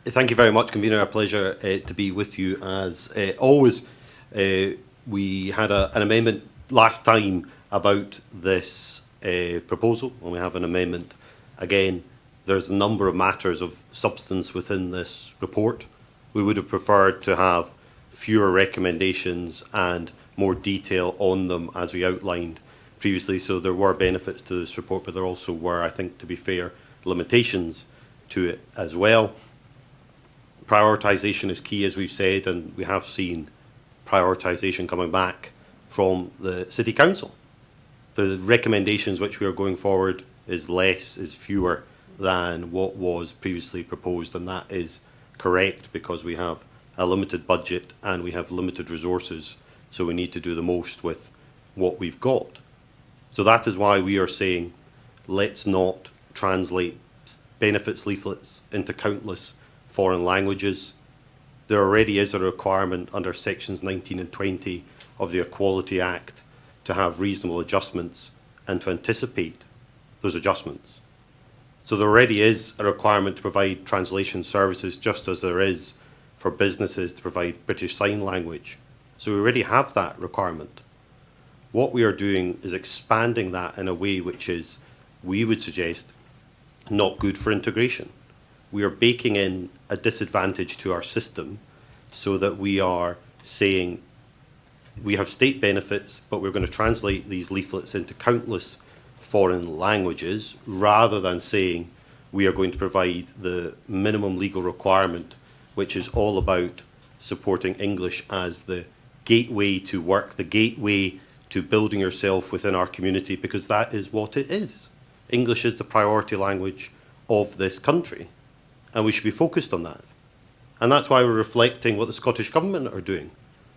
Thank you very much, Convener. A pleasure to be with you as always. We had an amendment last time about this proposal, and we have an amendment again. There's a number of matters of substance within this report. We would have preferred to have fewer recommendations and more detail on them as we outlined previously. So there were benefits to this report, but there also were, I think, to be fair, limitations to it as well. Prioritisation is key, as we've said, and we have seen prioritisation coming back from the City Council. The recommendations which we are going forward is fewer than what was previously proposed, and that is correct because we have a limited budget and we have limited resources, so we need to do the most with what we've got. So that is why we are saying let's not translate benefits leaflets into countless foreign languages. There already is a requirement under sections 19 and 20 of the Equality Act to have reasonable adjustments and to anticipate those adjustments. So there already is a requirement to provide translation services, just as there is for businesses to provide British Sign Language. So we already have that requirement. What we are doing is expanding that in a way which is, we would suggest, not good for integration. We are baking in a disadvantage to our system so that we are saying we have state benefits, but we're going to translate these leaflets into countless foreign languages, rather than saying we are going to provide the minimum legal requirement, which is all about supporting English as the gateway to work, the gateway to building yourself within our community, because that is what it is. English is the priority language of this country, and we should be focused on that. And that's why we're reflecting what the Scottish Government are doing,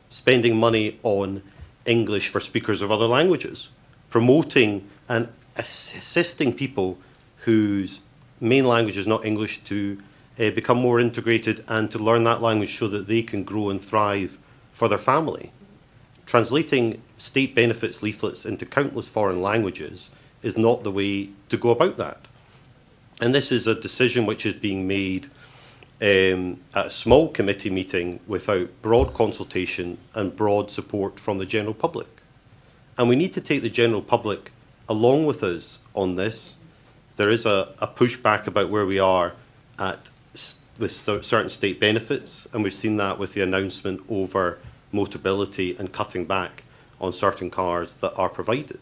spending money on English for speakers of other languages, promoting and assisting people whose main language is not English to become more integrated and to learn that language so that they can grow and thrive for their family. Translating state benefits leaflets into countless foreign languages is not the way to go about that. And this is a decision which is being made at a small committee meeting without broad consultation and broad support from the general public. And we need to take the general public along with us on this. There is a pushback about where we are with certain state benefits, and we've seen that with the announcement over Motability and cutting back on certain cars that are provided.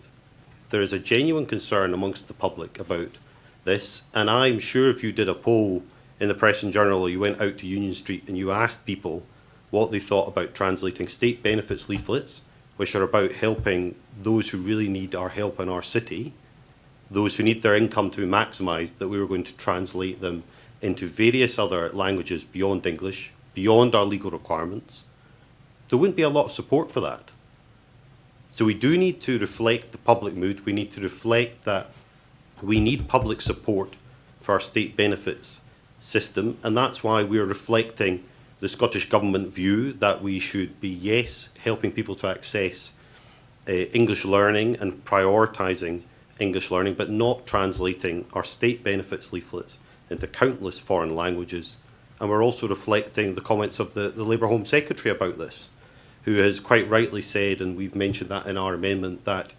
There is a genuine concern amongst the public about this, and I'm sure if you did a poll in the Press and Journal, or you went out to Union Street and you asked people what they thought about translating state benefits leaflets, which are about helping those who really need our help in our city, those who need their income to be maximised, that we were going to translate them into various other languages beyond English, beyond our legal requirements, there wouldn't be a lot of support for that. So we do need to reflect the public mood. We need to reflect that we need public support for our state benefits system, and that's why we're reflecting the Scottish Government view that we should be, yes, helping people to access English learning and prioritising English learning, but not translating our state benefits leaflets into countless foreign languages. And we're also reflecting the comments of the Labour Home Secretary about this, who has quite rightly said, and we've mentioned that in our amendment, that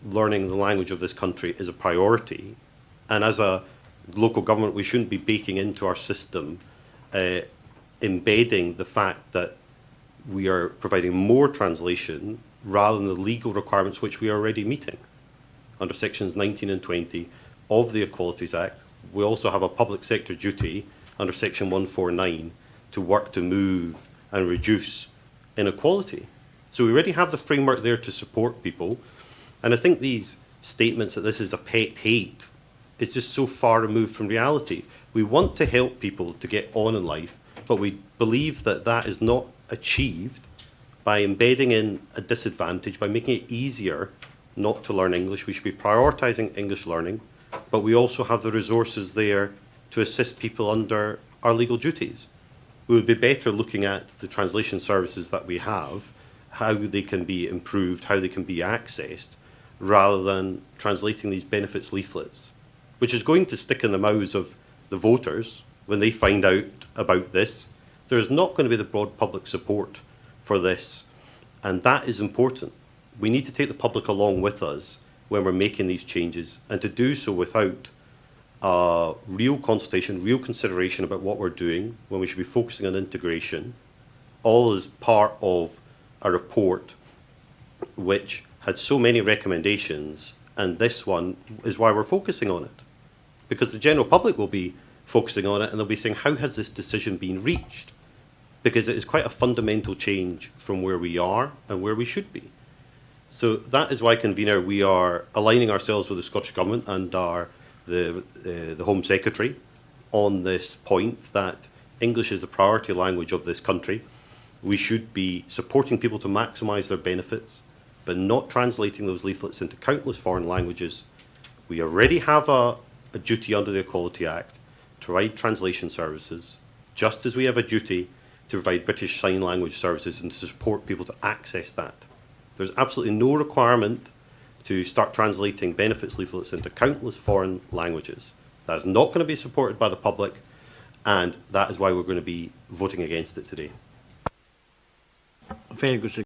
learning the language of this country is a priority. And as a local government, we shouldn't be baking into our system, embedding the fact that we are providing more translation rather than the legal requirements which we are already meeting under sections 19 and 20 of the Equalities Act. We also have a public sector duty under section 149 to work to move and reduce inequality. So we already have the framework there to support people. And I think these statements that this is a pet hate is just so far removed from reality. We want to help people to get on in life, but we believe that that is not achieved by embedding in a disadvantage, by making it easier not to learn English. We should be prioritising English learning, but we also have the resources there to assist people under our legal duties. We would be better looking at the translation services that we have, how they can be improved, how they can be accessed, rather than translating these benefits leaflets, which is going to stick in the mouths of the voters, when they find out about this, there's not going to be the broad public support for this. And that is important. We need to take the public along with us when we're making these changes, and to do so without real consultation, real consideration about what we're doing, when we should be focusing on integration, all as part of a report which had so many recommendations, and this one is why we're focusing on it. Because the general public will be focusing on it, and they'll be saying, how has this decision been reached? Because it is quite a fundamental change from where we are and where we should be. So that is why, Convener, we are aligning ourselves with the Scottish Government and the Home Secretary on this point that English is the priority language of this country. We should be supporting people to maximise their benefits, but not translating those leaflets into countless foreign languages. We already have a duty under the Equality Act to provide translation services, just as we have a duty to provide British Sign Language services and to support people to access that. There's absolutely no requirement to start translating benefits leaflets into countless foreign languages. That is not going to be supported by the public, and that is why we're going to be voting against it today. Very good.